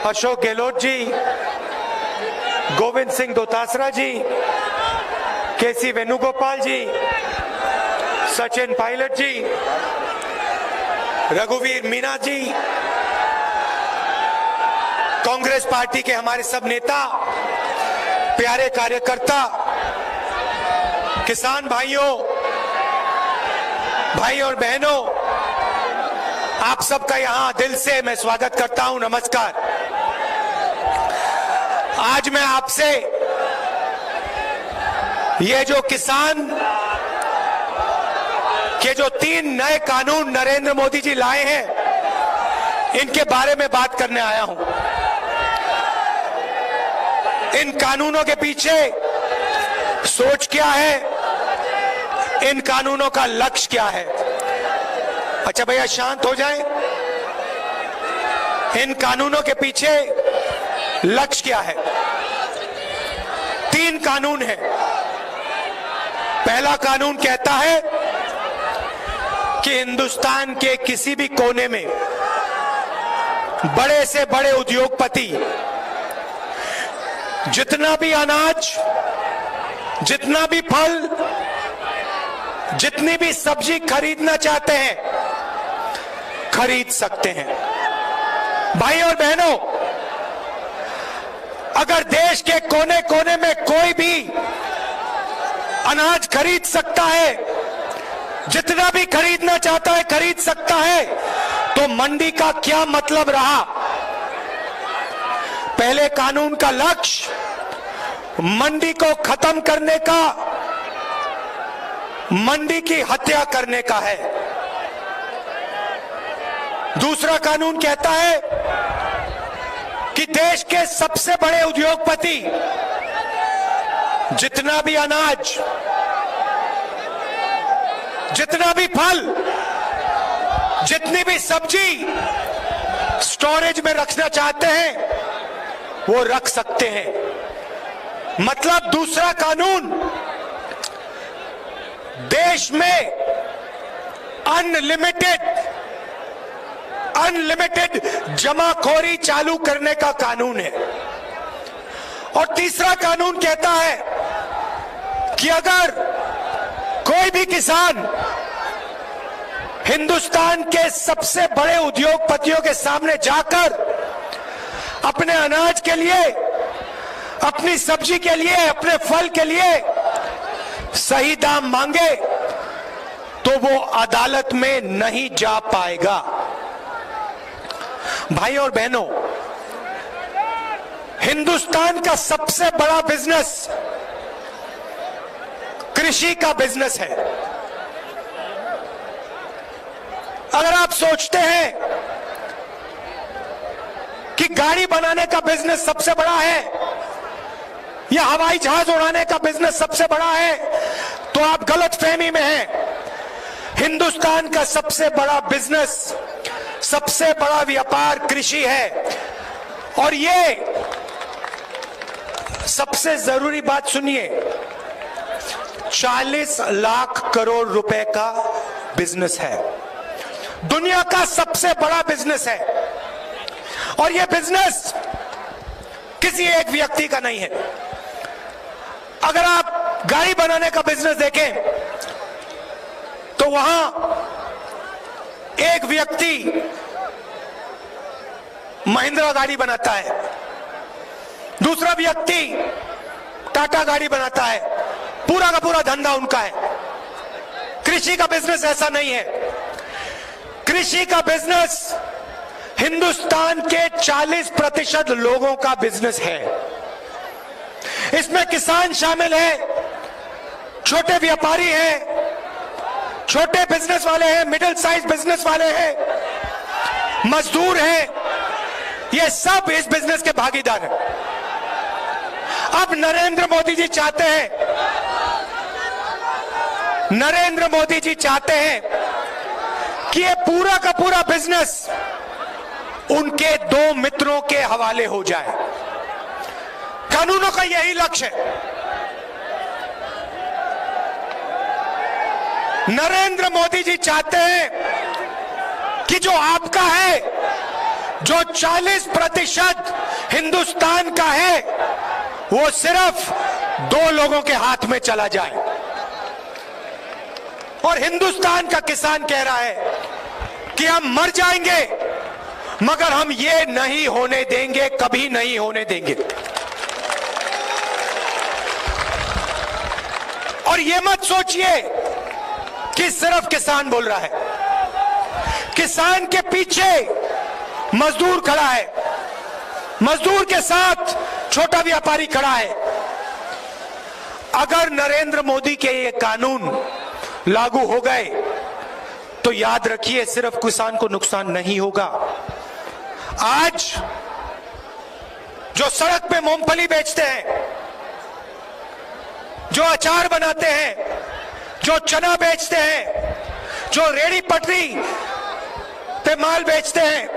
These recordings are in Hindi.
अशोक गहलोत जी, गोविंद सिंह दोतासरा जी, केसी वेणुगोपाल जी, सचिन पायलट जी, रघुवीर मीना जी, कांग्रेस पार्टी के हमारे सब नेता, प्यारे कार्यकर्ता, किसान भाइयों, भाई और बहनों, आप सबका यहां दिल से मैं स्वागत करता हूं। नमस्कार। आज मैं आपसे ये जो किसान के जो 3 नए कानून नरेंद्र मोदी जी लाए हैं, इनके बारे में बात करने आया हूं। इन कानूनों के पीछे सोच क्या है, इन कानूनों का लक्ष्य क्या है। अच्छा भैया शांत हो जाएं। इन कानूनों के पीछे लक्ष्य क्या है? 3 कानून हैं। पहला कानून कहता है कि हिंदुस्तान के किसी भी कोने में बड़े से बड़े उद्योगपति जितना भी अनाज, जितना भी फल, जितनी भी सब्जी खरीदना चाहते हैं खरीद सकते हैं। भाई और बहनों, अगर देश के कोने कोने में कोई भी अनाज खरीद सकता है, जितना भी खरीदना चाहता है खरीद सकता है, तो मंडी का क्या मतलब रहा? पहले कानून का लक्ष्य मंडी को खत्म करने का, मंडी की हत्या करने का है। दूसरा कानून कहता है कि देश के सबसे बड़े उद्योगपति जितना भी अनाज, जितना भी फल, जितनी भी सब्जी स्टोरेज में रखना चाहते हैं वो रख सकते हैं। मतलब दूसरा कानून देश में अनलिमिटेड जमाखोरी चालू करने का कानून है। और तीसरा कानून कहता है कि अगर कोई भी किसान हिंदुस्तान के सबसे बड़े उद्योगपतियों के सामने जाकर अपने अनाज के लिए, अपनी सब्जी के लिए, अपने फल के लिए सही दाम मांगे तो वो अदालत में नहीं जा पाएगा। भाई और बहनों, हिंदुस्तान का सबसे बड़ा बिजनेस कृषि का बिजनेस है। अगर आप सोचते हैं कि गाड़ी बनाने का बिजनेस सबसे बड़ा है या हवाई जहाज उड़ाने का बिजनेस सबसे बड़ा है, तो आप गलतफहमी में हैं। हिंदुस्तान का सबसे बड़ा बिजनेस, सबसे बड़ा व्यापार कृषि है। और ये सबसे जरूरी बात सुनिए, 40 लाख करोड़ रुपए का बिजनेस है, दुनिया का सबसे बड़ा बिजनेस है। और यह बिजनेस किसी एक व्यक्ति का नहीं है। अगर आप गाड़ी बनाने का बिजनेस देखें तो वहां एक व्यक्ति महिंद्रा गाड़ी बनाता है, दूसरा व्यक्ति टाटा गाड़ी बनाता है, पूरा का पूरा धंधा उनका है। कृषि का बिजनेस ऐसा नहीं है। कृषि का बिजनेस हिंदुस्तान के 40% लोगों का बिजनेस है। इसमें किसान शामिल है, छोटे व्यापारी हैं, छोटे बिजनेस वाले हैं, मिडिल साइज बिजनेस वाले हैं, मजदूर हैं, ये सब इस बिजनेस के भागीदार हैं। अब नरेंद्र मोदी जी चाहते हैं, नरेंद्र मोदी जी चाहते हैं कि ये पूरा का पूरा बिजनेस उनके 2 मित्रों के हवाले हो जाए। कानूनों का यही लक्ष्य है। नरेंद्र मोदी जी चाहते हैं कि जो आपका है जो 40% हिंदुस्तान का है वो सिर्फ 2 लोगों के हाथ में चला जाए। और हिंदुस्तान का किसान कह रहा है कि हम मर जाएंगे मगर हम ये नहीं होने देंगे, कभी नहीं होने देंगे। और ये मत सोचिए कि सिर्फ किसान बोल रहा है, किसान के पीछे मजदूर खड़ा है, मजदूर के साथ छोटा व्यापारी खड़ा है। अगर नरेंद्र मोदी के ये कानून लागू हो गए तो याद रखिए सिर्फ किसान को नुकसान नहीं होगा। आज जो सड़क पे मूंगफली बेचते हैं, जो अचार बनाते हैं, जो चना बेचते हैं, जो रेड़ी पटरी पे माल बेचते हैं,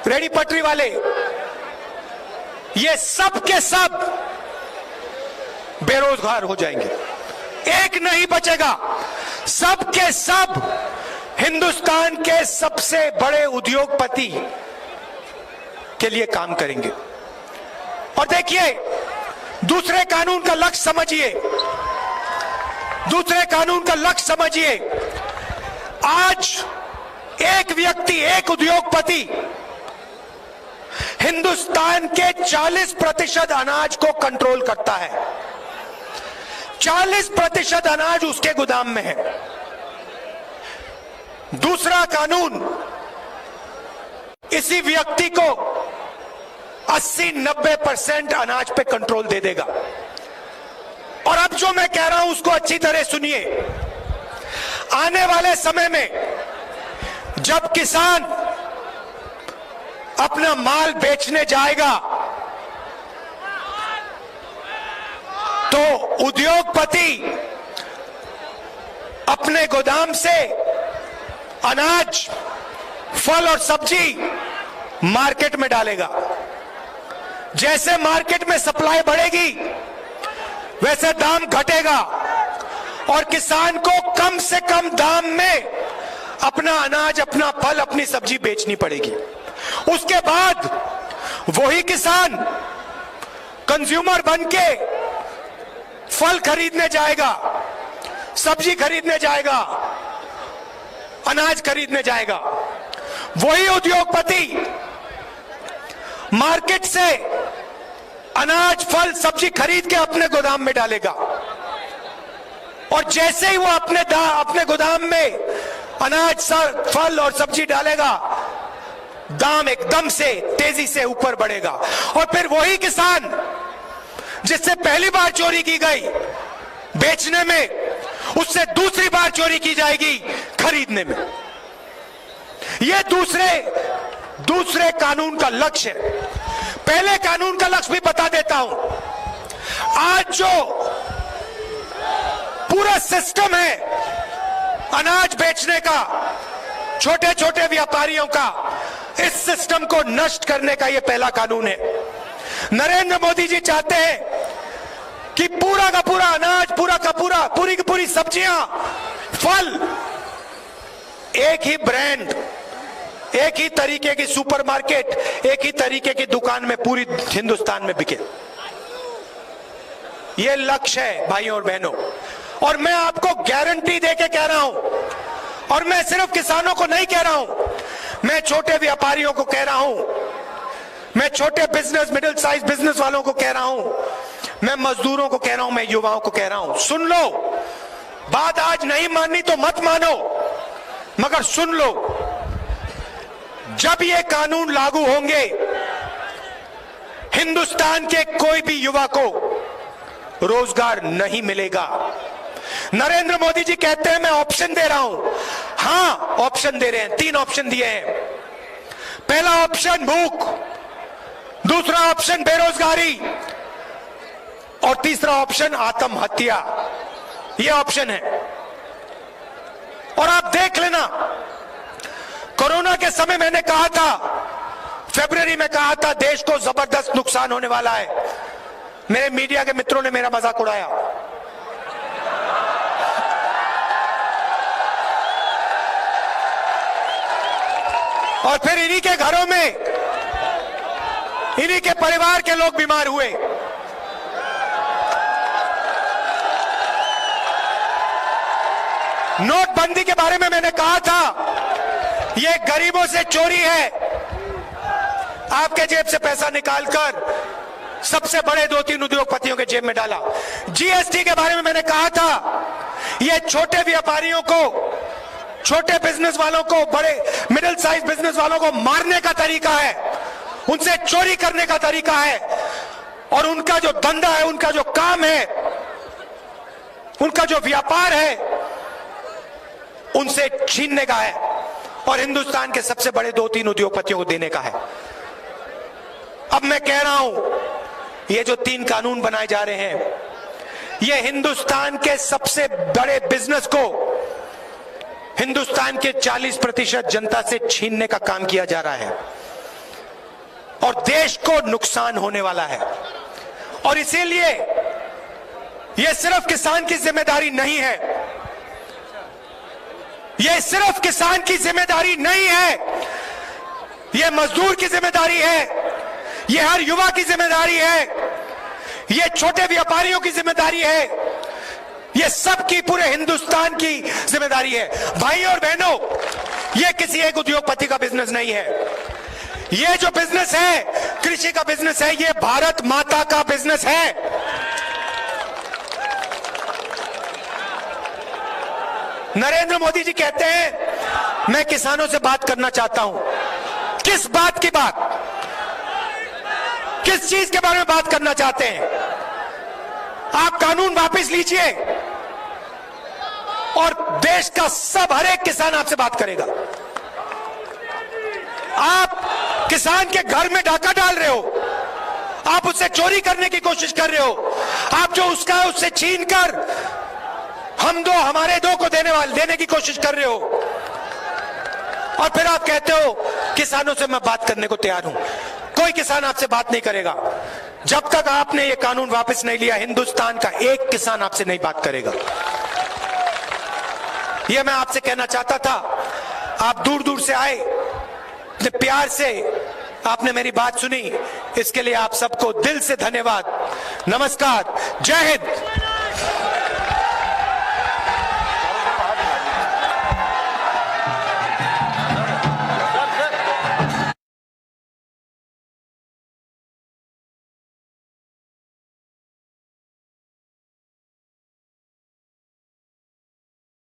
रेड़ी पटरी वाले, ये सब के सब बेरोजगार हो जाएंगे, एक नहीं बचेगा। सब के सब हिंदुस्तान के सबसे बड़े उद्योगपति के लिए काम करेंगे। और देखिए दूसरे कानून का लक्ष्य समझिए, दूसरे कानून का लक्ष्य समझिए। आज एक व्यक्ति, एक उद्योगपति हिंदुस्तान के 40% अनाज को कंट्रोल करता है। 40% अनाज उसके गोदाम में है। दूसरा कानून इसी व्यक्ति को 80-90% अनाज पे कंट्रोल दे देगा। और अब जो मैं कह रहा हूं उसको अच्छी तरह सुनिए। आने वाले समय में जब किसान अपना माल बेचने जाएगा तो उद्योगपति अपने गोदाम से अनाज, फल और सब्जी मार्केट में डालेगा। जैसे मार्केट में सप्लाई बढ़ेगी वैसे दाम घटेगा और किसान को कम से कम दाम में अपना अनाज, अपना फल, अपनी सब्जी बेचनी पड़ेगी। उसके बाद वही किसान कंज्यूमर बनके फल खरीदने जाएगा, सब्जी खरीदने जाएगा, अनाज खरीदने जाएगा। वही उद्योगपति मार्केट से अनाज, फल, सब्जी खरीद के अपने गोदाम में डालेगा। और जैसे ही वो अपने गोदाम में अनाज, फल और सब्जी डालेगा, दाम एकदम से तेजी से ऊपर बढ़ेगा। और फिर वही किसान जिससे पहली बार चोरी की गई बेचने में, उससे दूसरी बार चोरी की जाएगी खरीदने में। यह दूसरे कानून का लक्ष्य है। पहले कानून का लक्ष्य भी बता देता हूं। आज जो पूरा सिस्टम है अनाज बेचने का, छोटे छोटे व्यापारियों का, इस सिस्टम को नष्ट करने का यह पहला कानून है। नरेंद्र मोदी जी चाहते हैं कि पूरा का पूरा अनाज, पूरी की पूरी सब्जियां, फल एक ही ब्रांड, एक ही तरीके की सुपरमार्केट, एक ही तरीके की दुकान में पूरी हिंदुस्तान में बिके। यह लक्ष्य है भाइयों और बहनों। और मैं आपको गारंटी देके कह रहा हूं, और मैं सिर्फ किसानों को नहीं कह रहा हूं, मैं छोटे व्यापारियों को कह रहा हूं, मैं छोटे बिजनेस, मिडिल साइज बिजनेस वालों को कह रहा हूं, मैं मजदूरों को कह रहा हूं, मैं युवाओं को कह रहा हूं, सुन लो। बात आज नहीं माननी तो मत मानो, मगर सुन लो। जब ये कानून लागू होंगे, हिंदुस्तान के कोई भी युवा को रोजगार नहीं मिलेगा। नरेंद्र मोदी जी कहते हैं मैं ऑप्शन दे रहा हूं। हां, ऑप्शन दे रहे हैं। 3 ऑप्शन दिए हैं। पहला ऑप्शन भूख, दूसरा ऑप्शन बेरोजगारी और तीसरा ऑप्शन आत्महत्या। यह ऑप्शन है। और आप देख लेना, कोरोना के समय मैंने कहा था, फरवरी में कहा था, देश को जबरदस्त नुकसान होने वाला है। मेरे मीडिया के मित्रों ने मेरा मजाक उड़ाया। और फिर इन्हीं के घरों में इन्हीं के परिवार के लोग बीमार हुए। नोटबंदी के बारे में मैंने कहा था, यह गरीबों से चोरी है। आपके जेब से पैसा निकालकर सबसे बड़े 2-3 उद्योगपतियों के जेब में डाला। जीएसटी के बारे में मैंने कहा था, यह छोटे व्यापारियों को, छोटे बिजनेस वालों को, बड़े मिडिल साइज बिजनेस वालों को मारने का तरीका है, उनसे चोरी करने का तरीका है, और उनका जो धंधा है, उनका जो काम है, उनका जो व्यापार है, उनसे छीनने का है और हिंदुस्तान के सबसे बड़े 2-3 उद्योगपतियों को देने का है। अब मैं कह रहा हूं, ये जो 3 कानून बनाए जा रहे हैं, ये हिंदुस्तान के सबसे बड़े बिजनेस को, हिंदुस्तान के 40% जनता से छीनने का काम किया जा रहा है और देश को नुकसान होने वाला है। और इसीलिए यह सिर्फ किसान की जिम्मेदारी नहीं है, यह सिर्फ किसान की जिम्मेदारी नहीं है, यह मजदूर की जिम्मेदारी है, यह हर युवा की जिम्मेदारी है, यह छोटे व्यापारियों की जिम्मेदारी है, यह सबकी, पूरे हिंदुस्तान की जिम्मेदारी है। भाई और बहनों, यह किसी एक उद्योगपति का बिजनेस नहीं है। यह जो बिजनेस है, कृषि का बिजनेस है, यह भारत माता का बिजनेस है। नरेंद्र मोदी जी कहते हैं, मैं किसानों से बात करना चाहता हूं। किस बात की बात, किस चीज के बारे में बात करना चाहते हैं? आप कानून वापस लीजिए और देश का हर एक किसान आपसे बात करेगा। आप किसान के घर में डाका डाल रहे हो, आप उससे चोरी करने की कोशिश कर रहे हो, आप जो उसका है उससे छीनकर हम दो हमारे दो को देने की कोशिश कर रहे हो, और फिर आप कहते हो किसानों से मैं बात करने को तैयार हूं। कोई किसान आपसे बात नहीं करेगा जब तक आपने ये कानून वापस नहीं लिया। हिंदुस्तान का एक किसान आपसे नहीं बात करेगा। ये मैं आपसे कहना चाहता था। आप दूर दूर से आए, इतने प्यार से आपने मेरी बात सुनी, इसके लिए आप सबको दिल से धन्यवाद। नमस्कार, जय हिंद।